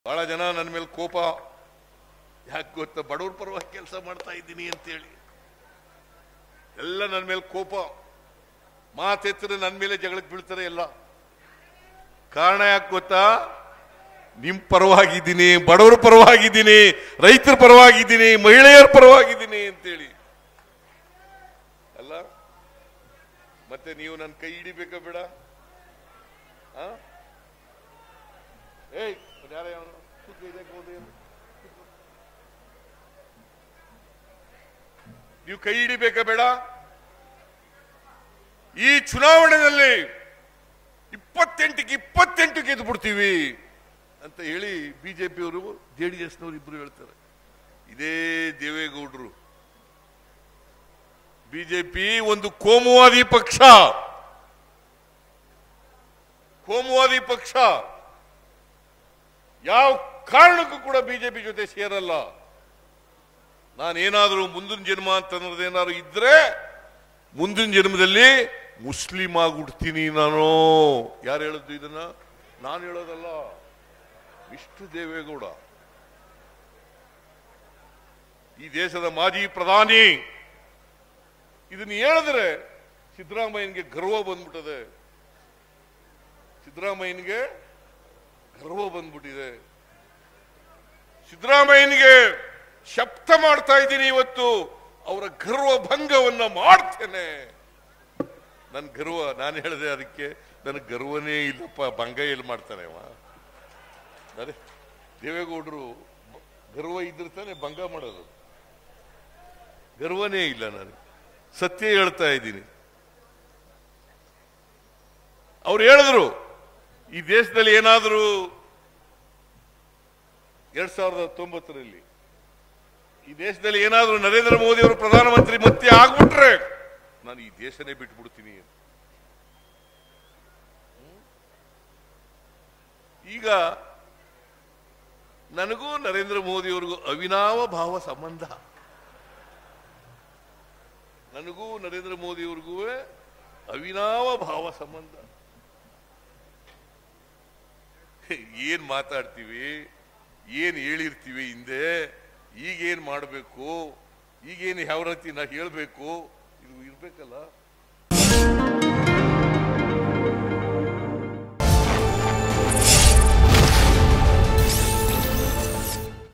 ಬಹಳ ಜನ ನನ್ನ ಮೇಲೆ ಕೋಪ, ಯಾಕೆ ಗೊತ್ತಾ, ಬಡವ್ರ ಪರವಾಗಿ ಕೆಲಸ ಮಾಡ್ತಾ ಇದ್ದೀನಿ ಅಂತೇಳಿ ಎಲ್ಲ ನನ್ನ ಮೇಲೆ ಕೋಪ, ಮಾತೆತ್ತರೆ ನನ್ನ ಮೇಲೆ ಜಗಳಕ್ಕೆ ಬೀಳ್ತಾರೆ ಎಲ್ಲ. ಕಾರಣ ಯಾಕೆ ಗೊತ್ತಾ, ನಿಮ್ ಪರವಾಗಿದ್ದೀನಿ, ಬಡವರ ಪರವಾಗಿದ್ದೀನಿ, ರೈತರ ಪರವಾಗಿದ್ದೀನಿ, ಮಹಿಳೆಯರ ಪರವಾಗಿದ್ದೀನಿ ಅಂತೇಳಿ ಅಲ್ಲ. ಮತ್ತೆ ನೀವು ನನ್ನ ಕೈ ಹಿಡಿಬೇಕಾ ಬೇಡ? ನೀವು ಕೈ ಹಿಡಿಬೇಕಾ ಬೇಡ? ಈ ಚುನಾವಣೆಯಲ್ಲಿ 28 ಗೆದ್ದು ಬಿಡ್ತೀವಿ ಅಂತ ಹೇಳಿ ಬಿಜೆಪಿಯವರು ಜೆಡಿಎಸ್ನವರು ಇಬ್ರು ಹೇಳ್ತಾರೆ. ಇದೇ ದೇವೇಗೌಡರು, ಬಿಜೆಪಿ ಒಂದು ಕೋಮುವಾದಿ ಪಕ್ಷ, ಯಾವ ಕಾರಣಕ್ಕೂ ಕೂಡ ಬಿಜೆಪಿ ಜೊತೆ ಸೇರಲ್ಲ. ನಾನೇನಾದ್ರೂ ಮುಂದಿನ ಜನ್ಮ ಅಂತ ಅನ್ನೋದೇನಾದ್ರು ಇದ್ರೆ ಮುಂದಿನ ಜನ್ಮದಲ್ಲಿ ಮುಸ್ಲಿಂ ಆಗಿ ಹುಡ್ತೀನಿ ನಾನು. ಯಾರು ಹೇಳಿದ್ದು ಇದನ್ನ? ನಾನು ಹೇಳೋದಲ್ಲ, ಇಷ್ಟು ದೇವೇಗೌಡ, ಈ ದೇಶದ ಮಾಜಿ ಪ್ರಧಾನಿ. ಇದನ್ನ ಹೇಳಿದ್ರೆ ಸಿದ್ದರಾಮಯ್ಯನಿಗೆ ಗರ್ವ ಬಂದ್ಬಿಟ್ಟದೆ, ಸಿದ್ದರಾಮಯ್ಯನಿಗೆ ಗರ್ವ ಬಂದ್ಬಿಟ್ಟಿದೆ. ಸಿದ್ದರಾಮಯ್ಯನಿಗೆ ಶಬ್ದ ಮಾಡ್ತಾ ಇದ್ದೀನಿ ಇವತ್ತು, ಅವರ ಗರ್ವ ಭಂಗವನ್ನ ಮಾಡ್ತೇನೆ. ನನ್ನ ಗರ್ವ, ನಾನು ಹೇಳಿದೆ ಅದಕ್ಕೆ, ನನಗೆ ಗರ್ವನೇ ಇಲ್ಲಪ್ಪ, ಭಂಗ ಎಲ್ಲಿ ಮಾಡ್ತಾನೆ ಅವ? ಅದೇ ದೇವೇಗೌಡರು ಗರ್ವ ಇದ್ರೆ ತಾನೆ ಭಂಗ ಮಾಡೋದು. ಗರ್ವನೇ ಇಲ್ಲ, ನನಗೆ ಸತ್ಯ ಹೇಳ್ತಾ ಇದ್ದೀನಿ. ಅವ್ರು ಹೇಳಿದ್ರು, ಈ ದೇಶದಲ್ಲಿ ಏನಾದರೂ 2019ರಲ್ಲಿ ಈ ದೇಶದಲ್ಲಿ ಏನಾದರೂ ನರೇಂದ್ರ ಮೋದಿ ಅವರು ಪ್ರಧಾನಮಂತ್ರಿ ಮತ್ತೆ ಆಗ್ಬಿಟ್ರೆ ನಾನು ಈ ದೇಶನೇ ಬಿಟ್ಬಿಡ್ತೀನಿ. ಈಗ ನನಗೂ ನರೇಂದ್ರ ಮೋದಿ ಅವರಿಗೂ ಅವಿನಾವ ಭಾವ ಸಂಬಂಧ, ನನಗೂ ನರೇಂದ್ರ ಮೋದಿ ಅವ್ರಿಗೂ ಅವಿನಾವ ಭಾವ ಸಂಬಂಧ. ಏನ್ ಮಾತಾಡ್ತೀವಿ, ಏನ್ ಹೇಳಿರ್ತೀವಿ ಹಿಂದೆ, ಈಗೇನ್ ಮಾಡಬೇಕು, ಈಗೇನು ಯಾವ ರೀತಿ ನಾ ಹೇಳ್ಬೇಕು, ಇದು ಇರ್ಬೇಕಲ್ಲ.